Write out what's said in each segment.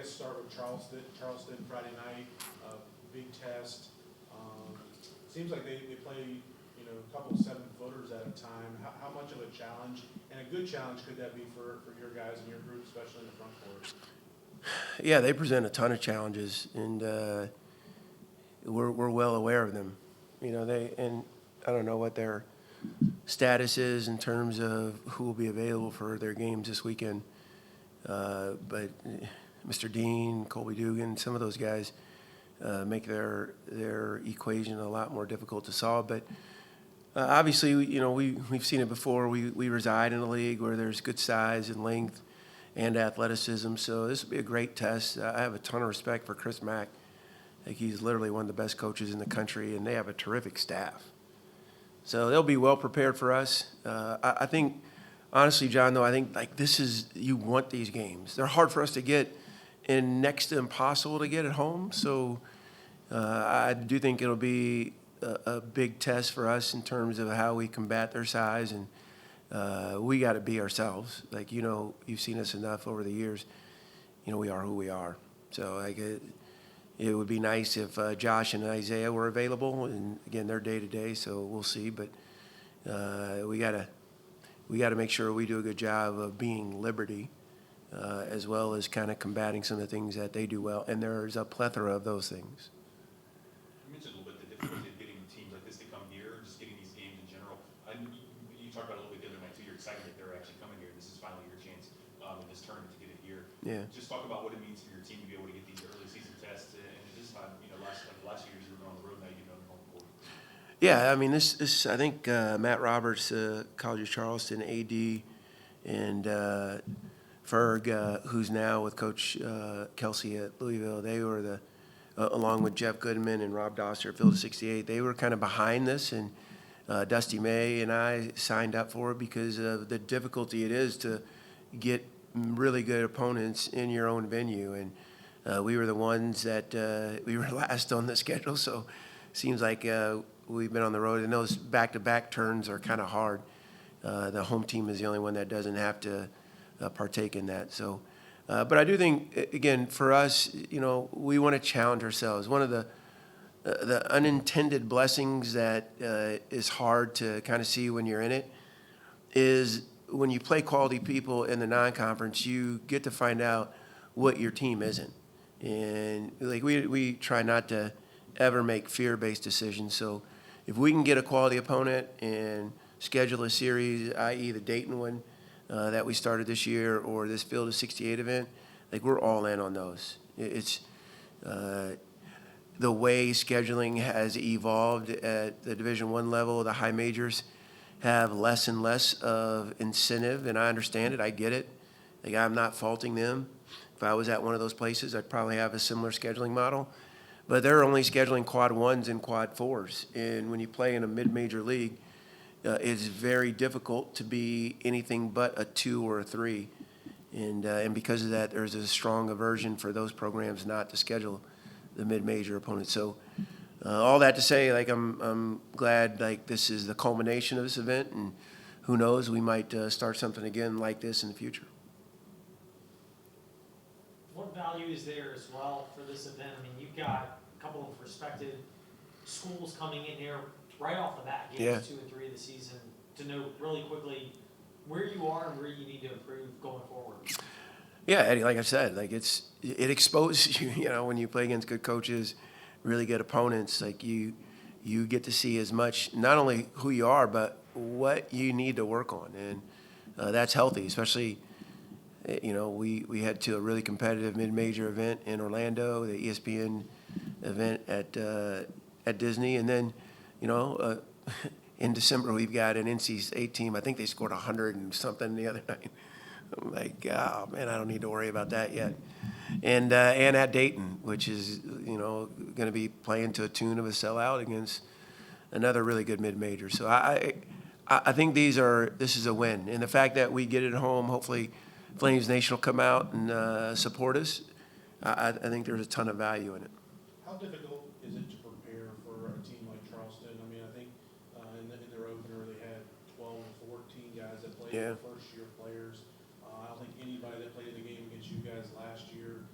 guess start with Charleston Friday night, big test. Seems like they play, a couple 7-footers at a time. How much of a challenge, and a good challenge, could that be for your guys and your group, especially in the front court? Yeah, they present a ton of challenges, and we're well aware of them. And I don't know what their status is in terms of who will be available for their games this weekend. But Mr. Dean, Colby Dugan, some of those guys make their equation a lot more difficult to solve. But obviously, we've seen it before. We reside in a league where there's good size and length and athleticism. So this will be a great test. I have a ton of respect for Chris Mack. Like, he's literally one of the best coaches in the country, and they have a terrific staff. So they'll be well prepared for us. I think, honestly, John, though, I think you want these games. They're hard for us to get and next to impossible to get at home. So I do think it'll be a big test for us in terms of how we combat their size. And we got to be ourselves. You've seen us enough over the years. We are who we are. So it would be nice if Josh and Isaiah were available, and again, they're day to day, so we'll see. But we gotta make sure we do a good job of being Liberty, as well as kind of combating some of the things that they do well. And there's a plethora of those things. You mentioned a little bit the difficulty of getting teams like this to come here, just getting these games in general. You talked about it a little bit the other night too. You're excited that they're actually coming here. This is finally your chance in this tournament to get it here. Yeah. Just talk about what it means for your team to be able to get these early season tests. And this time, last year you were on the road, now you're on the home court. Yeah, I mean, this I think Matt Roberts, College of Charleston, AD, and Ferg, who's now with Coach Kelsey at Louisville, they were along with Jeff Goodman and Rob Doster at Field 68, they were kind of behind this, and Dusty May and I signed up for it because of the difficulty it is to get really good opponents in your own venue. And we were the ones that we were last on the schedule, so it seems like we've been on the road, and those back-to-back turns are kind of hard. The home team is the only one that doesn't have to partake in that. So, but I do think, again, for us, we want to challenge ourselves. One of the unintended blessings that is hard to kind of see when you're in it is when you play quality people in the non-conference, you get to find out what your team isn't. And we try not to ever make fear-based decisions. So if we can get a quality opponent and schedule a series, i.e. the Dayton one that we started this year, or this Field of 68 event, we're all in on those. It's the way scheduling has evolved at the Division I level. The high majors have less and less of incentive, and I understand it. I get it. I'm not faulting them. If I was at one of those places, I'd probably have a similar scheduling model. But they're only scheduling quad ones and quad fours. And when you play in a mid-major league, it's very difficult to be anything but a 2 or a 3. And because of that, there's a strong aversion for those programs not to schedule the mid-major opponents. So all that to say, I'm glad this is the culmination of this event, and who knows, we might start something again like this in the future. What value is there as well for this event? I mean, you've got a couple of respected schools coming in here right off the bat, games 2 and 3 of the season, to know really quickly where you are and where you need to improve going forward. Yeah, Eddie, like I said, it exposes you, when you play against good coaches, really good opponents, you get to see as much, not only who you are, but what you need to work on. And that's healthy, especially, we head to a really competitive mid-major event in Orlando, the ESPN event at Disney. And then, in December, we've got an NC State team. I think they scored 100 and something the other night. I'm oh, man, I don't need to worry about that yet. And at Dayton, which is, going to be playing to a tune of a sellout against another really good mid-major. So I think this is a win. And the fact that we get it at home, hopefully Flames Nation will come out and support us. I think there's a ton of value in it. How difficult is it to prepare for a team like Charleston? I mean, I think in their opener they had 12 or 14 guys that played, first-year players. I don't think anybody that played the game against you guys last year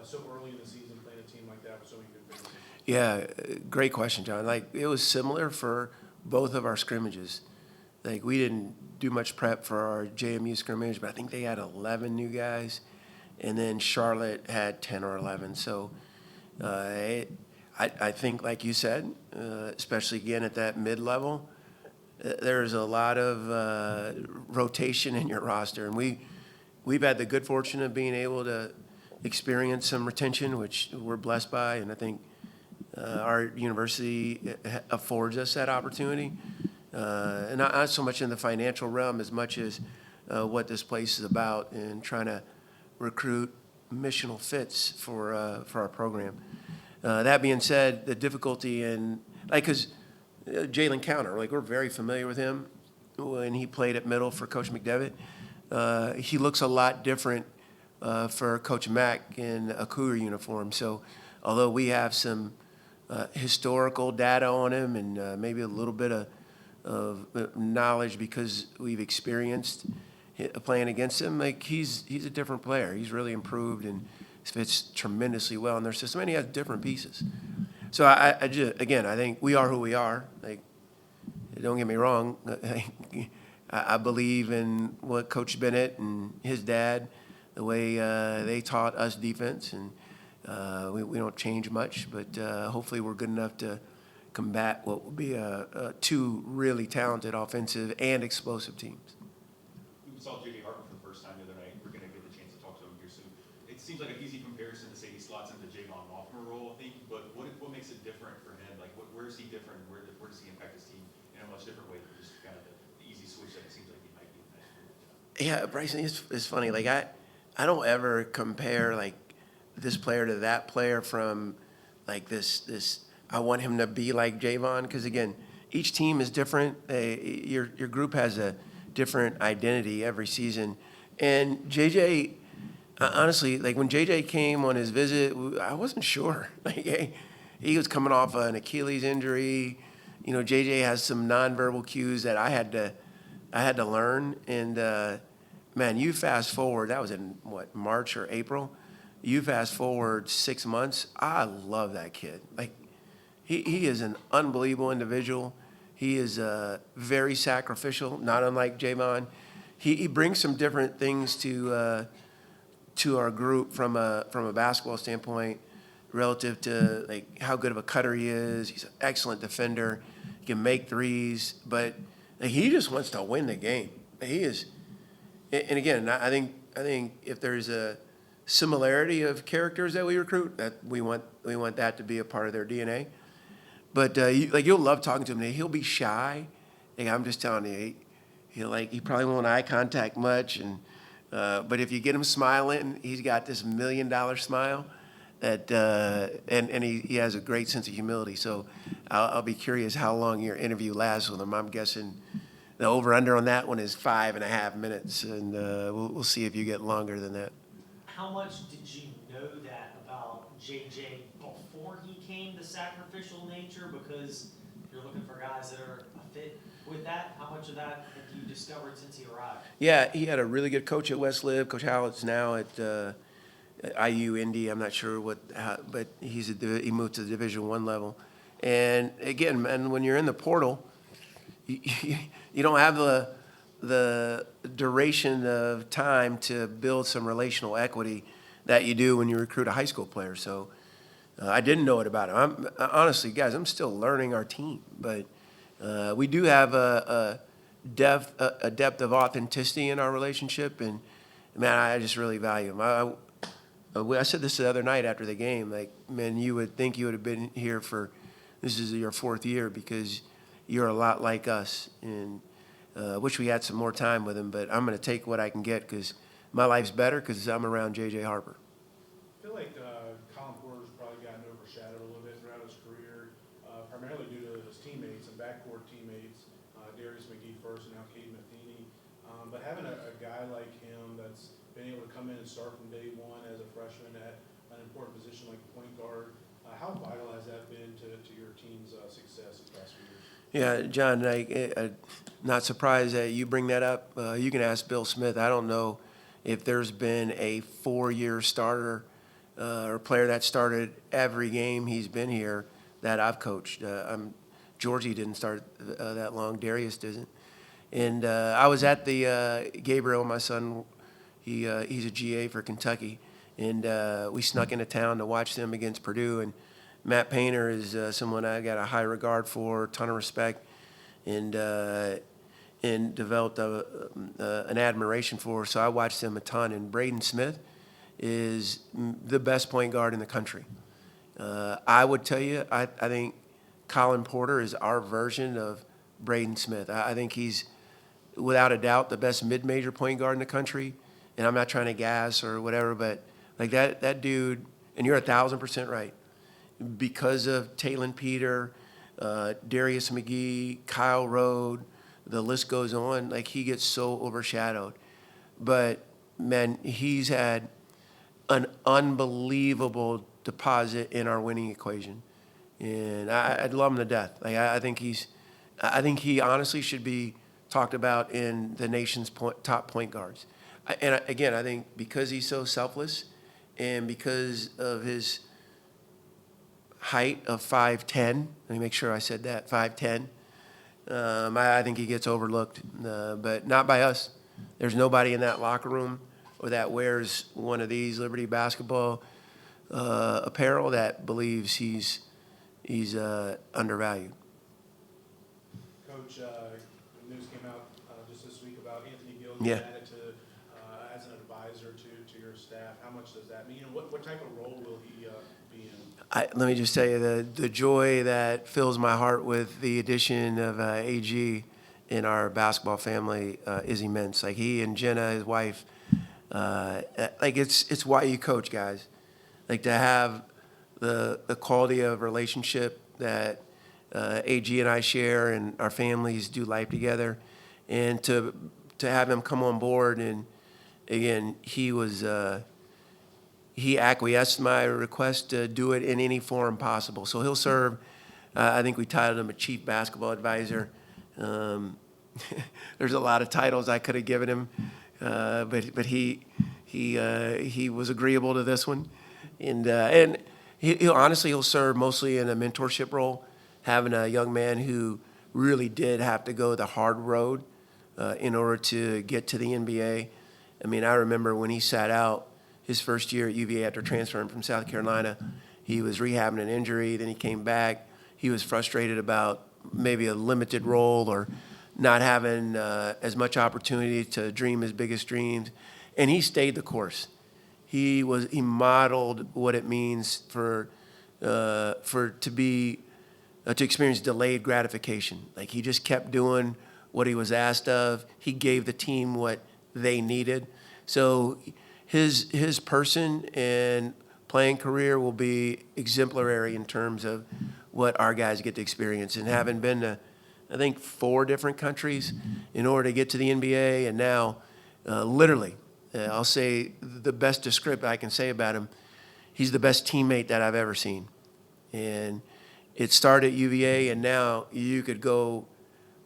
so early in the season playing a team like that with so many good faces? Yeah, great question, John. Like, it was similar for both of our scrimmages. Like, we didn't do much prep for our JMU scrimmage, but I think they had 11 new guys, and then Charlotte had 10 or 11. So I think, like you said, especially again at that mid-level, there's a lot of rotation in your roster, and we've had the good fortune of being able to experience some retention, which we're blessed by, and I think our university affords us that opportunity, and not so much in the financial realm as much as what this place is about and trying to recruit missional fits for our program. That being said, the difficulty in, like, because Jalen Counter, like, we're very familiar with him when he played at middle for Coach McDevitt. He looks a lot different for Coach Mack in a Cougar uniform. So although we have some historical data on him and maybe a little bit of knowledge because we've experienced playing against him, like, he's a different player. He's really improved and fits tremendously well in their system, and he has different pieces. So I just, again, I think we are who we are. Like, don't get me wrong. I believe in what Coach Bennett and his dad, the way they taught us defense, and we don't change much, but hopefully we're good enough to combat what will be two really talented offensive and explosive teams. We saw J.J. Harper for the first time the other night. We're going to get the chance to talk to him here soon. It seems like an easy comparison to say he slots into Javon Hoffman role, I think, but what makes it different for him? Like, where is he different? Where does he impact his team in a much different way than just kind of the easy switch that it seems like he might be? Yeah, Bryson, it's funny. Like, I don't ever compare, like, this player to that player from, like, this I want him to be like Javon, because, again, each team is different. Your group has a different identity every season. And JJ, honestly, like, when JJ came on his visit, I wasn't sure. Like, he was coming off an Achilles injury. You know, JJ has some nonverbal cues that I had to learn. And man, you fast forward. That was in what, March or April. You fast forward 6 months. I love that kid. Like, he is an unbelievable individual. He is very sacrificial, not unlike Javon. He brings some different things to our group from a basketball standpoint, relative to, like, how good of a cutter he is. He's an excellent defender. He can make threes, but, like, he just wants to win the game. He is, and again, I think if there's a similarity of characters that we recruit, that we want that to be a part of their DNA. But you'll love talking to him. He'll be shy. Like, I'm just telling you, he probably won't eye contact much, and but if you get him smiling, he's got this $1 million smile that and he has a great sense of humility. So I'll be curious how long your interview lasts with him. I'm guessing the over/under on that one is 5.5 minutes, and we'll see if you get longer than that. How much did you know that about JJ before he came, the sacrificial nature? Because you're looking for guys that are a fit with that. How much of that have you discovered since he arrived? Yeah, he had a really good coach at West Lib. Coach Hallett's now at IU Indy. I'm not sure but he moved to the Division I level. And again, man, when you're in the portal, you don't have the duration of time to build some relational equity that you do when you recruit a high school player. So I didn't know it about him. Honestly, guys, I'm still learning our team, but we do have a depth of authenticity in our relationship, and man, I just really value him. I said this the other night after the game, like, man, you would think you would have been here this is your 4th year, because you're a lot like us, and wish we had some more time with him, but I'm going to take what I can get, because my life's better because I'm around J.J. Harper. I feel like Colin Porter's probably gotten overshadowed a little bit throughout his career, primarily due to his teammates and backcourt teammates, Darius McGee first and now Cade Matheny. But having a guy like him that's been able to come in and start from day one as a freshman at an important position like point guard, how vital has that been to your team's success these past few years? Yeah, John, not surprised that you bring that up. You can ask Bill Smith. I don't know if there's been a 4-year starter or player that started every game he's been here that I've coached. Georgie didn't start that long. Darius didn't. And I was at the Gabriel, my son, he's a GA for Kentucky, and we snuck into town to watch them against Purdue. And Matt Painter is someone I got a high regard for, a ton of respect, and developed an admiration for. So I watched them a ton. And Braden Smith is the best point guard in the country. I would tell you, I think Colin Porter is our version of Braden Smith. I think he's, without a doubt, the best mid-major point guard in the country. And I'm not trying to gas or whatever, but like that dude, and you're 1,000% right. Because of Taylon Peter, Darius McGee, Kyle Rode, the list goes on, like he gets so overshadowed. But man, he's had an unbelievable deposit in our winning equation. And I'd love him to death. Like I think he honestly should be talked about in the nation's top point guards. And again, I think because he's so selfless and because of his height of 5'10", let me make sure I said that, 5'10", I think he gets overlooked, but not by us. There's nobody in that locker room or that wears one of these Liberty basketball apparel that believes he's undervalued. Coach, the news came out just this week about Anthony Gill Yeah. getting added to as an advisor to your staff. How much does that mean? And what type of role will he be in? Let me just tell you, the joy that fills my heart with the addition of AG in our basketball family is immense. Like he and Jenna, his wife, like it's why you coach, guys. Like to have the quality of relationship that AG and I share, and our families do life together, and to have him come on board, and again, he acquiesced my request to do it in any form possible. So he'll serve. I think we titled him a chief basketball advisor. There's a lot of titles I could have given him, but he was agreeable to this one, and he'll serve mostly in a mentorship role, having a young man who really did have to go the hard road in order to get to the NBA. I mean, I remember when he sat out his first year at UVA after transferring from South Carolina. He was rehabbing an injury, then he came back. He was frustrated about maybe a limited role or not having as much opportunity to dream his biggest dreams, and he stayed the course. He modeled what it means to experience delayed gratification. Like he just kept doing what he was asked of. He gave the team what they needed. So his person and playing career will be exemplary in terms of what our guys get to experience. And having been to, I think, 4 different countries in order to get to the NBA, and now literally, I'll say the best description I can say about him, he's the best teammate that I've ever seen. And it started at UVA, and now you could go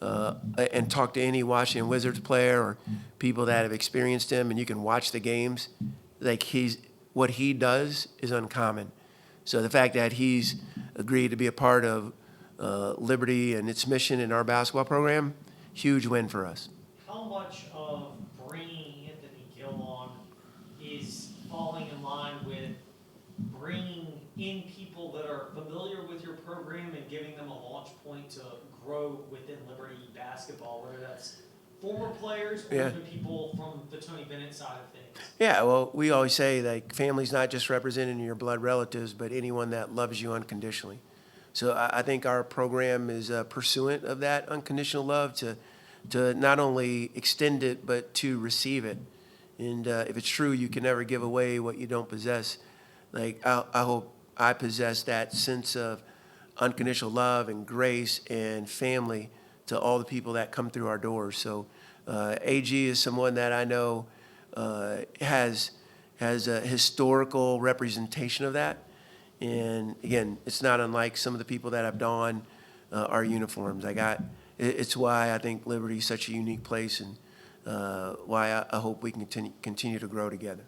and talk to any Washington Wizards player or people that have experienced him, and you can watch the games. Like what he does is uncommon. So the fact that he's agreed to be a part of Liberty and its mission in our basketball program, huge win for us. How much of bringing Anthony Gill on is falling in line with bringing in people that are familiar with your program and giving them a launch point to grow within Liberty basketball, whether that's former players or even people from the Tony Bennett side of things? Yeah, well, we always say, like, family's not just representing your blood relatives, but anyone that loves you unconditionally. So I think our program is pursuant of that unconditional love to not only extend it, but to receive it. And if it's true, you can never give away what you don't possess. Like, I hope I possess that sense of unconditional love and grace and family to all the people that come through our doors. So AG is someone that I know has a historical representation of that. And again, it's not unlike some of the people that have donned our uniforms. It's why I think Liberty is such a unique place, and why I hope we can continue to grow together.